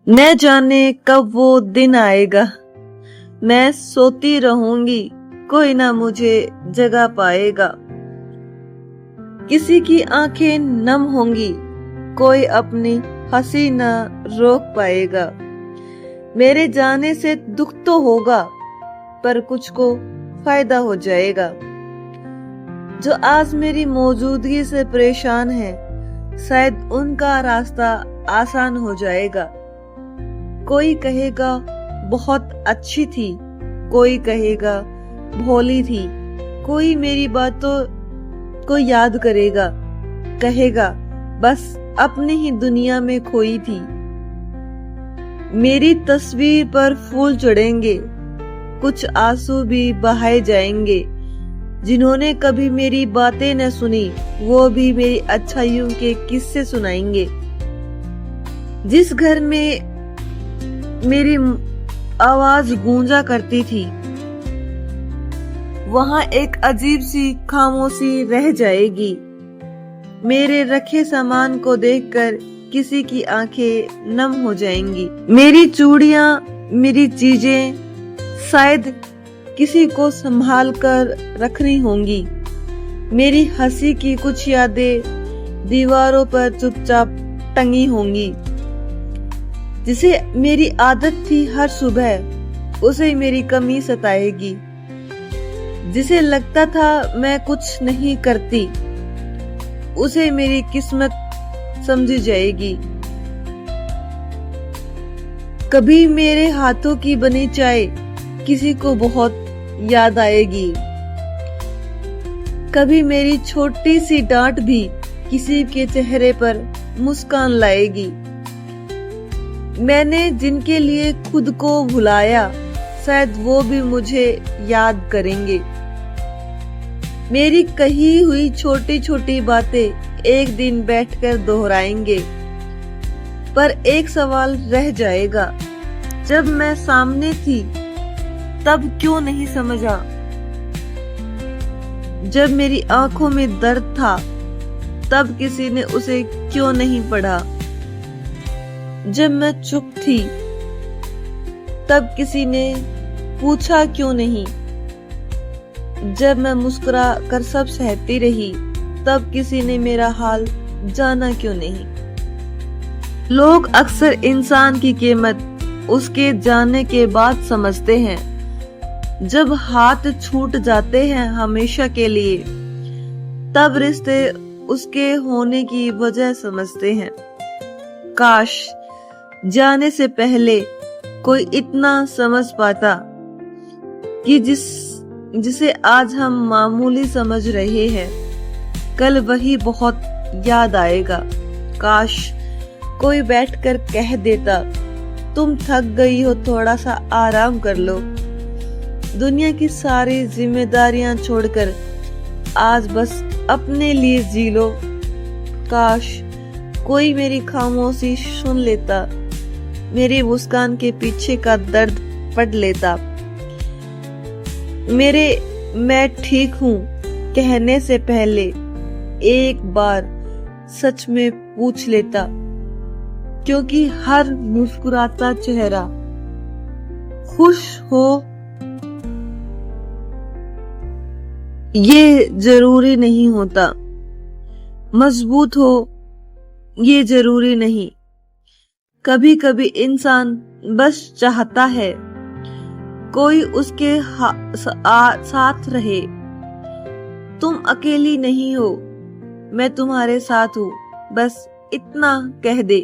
न जाने कब वो दिन आएगा, मैं सोती रहूंगी, कोई ना मुझे जगा पाएगा। किसी की आंखें नम होंगी, कोई अपनी हंसी न रोक पाएगा। मेरे जाने से दुख तो होगा, पर कुछ को फायदा हो जाएगा। जो आज मेरी मौजूदगी से परेशान है, शायद उनका रास्ता आसान हो जाएगा। कोई कहेगा बहुत अच्छी थी, कोई कहेगा भोली थी, कोई मेरी बातों को याद करेगा, कहेगा बस अपनी ही दुनिया में खोई थी। मेरी तस्वीर पर फूल चढ़ेंगे, कुछ आंसू भी बहाए जाएंगे। जिन्होंने कभी मेरी बातें न सुनी, वो भी मेरी अच्छाइयों के किस्से सुनाएंगे। जिस घर में मेरी आवाज गूंजा करती थी, वहां एक अजीब सी खामोशी रह जाएगी। मेरे रखे सामान को देखकर किसी की आंखें नम हो जाएंगी। मेरी चूड़ियां, मेरी चीजें शायद किसी को संभाल कर रखनी होंगी। मेरी हंसी की कुछ यादें दीवारों पर चुपचाप टंगी होंगी। जिसे मेरी आदत थी हर सुबह, उसे मेरी कमी सताएगी। जिसे लगता था मैं कुछ नहीं करती, उसे मेरी किस्मत समझी जाएगी। कभी मेरे हाथों की बनी चाय किसी को बहुत याद आएगी। कभी मेरी छोटी सी डांट भी किसी के चेहरे पर मुस्कान लाएगी। मैंने जिनके लिए खुद को भुलाया, शायद वो भी मुझे याद करेंगे। मेरी कही हुई छोटी छोटी बातें एक दिन बैठकर दोहराएंगे। पर एक सवाल रह जाएगा, जब मैं सामने थी तब क्यों नहीं समझा? जब मेरी आंखों में दर्द था, तब किसी ने उसे क्यों नहीं पढ़ा? जब मैं चुप थी, तब किसी ने पूछा क्यों नहीं? जब मैं मुस्कुरा कर सब सहती रही, तब किसी ने मेरा हाल जाना क्यों नहीं? लोग अक्सर इंसान की कीमत उसके जाने के बाद समझते हैं। जब हाथ छूट जाते हैं हमेशा के लिए, तब रिश्ते उसके होने की वजह समझते हैं। काश जाने से पहले कोई इतना समझ पाता कि जिसे आज हम मामूली समझ रहे हैं, कल वही बहुत याद आएगा। काश कोई बैठकर कह देता, तुम थक गई हो, थोड़ा सा आराम कर लो। दुनिया की सारी जिम्मेदारियां छोड़कर आज बस अपने लिए जी लो। काश कोई मेरी खामोशी सुन लेता, मेरी मुस्कान के पीछे का दर्द पढ़ लेता। मेरे मैं ठीक हूँ कहने से पहले एक बार सच में पूछ लेता, क्योंकि हर मुस्कुराता चेहरा खुश हो ये जरूरी नहीं होता, मजबूत हो ये जरूरी नहीं। कभी कभी इंसान बस चाहता है कोई उसके साथ रहे। तुम अकेली नहीं हो, मैं तुम्हारे साथ हूँ, बस इतना कह दे।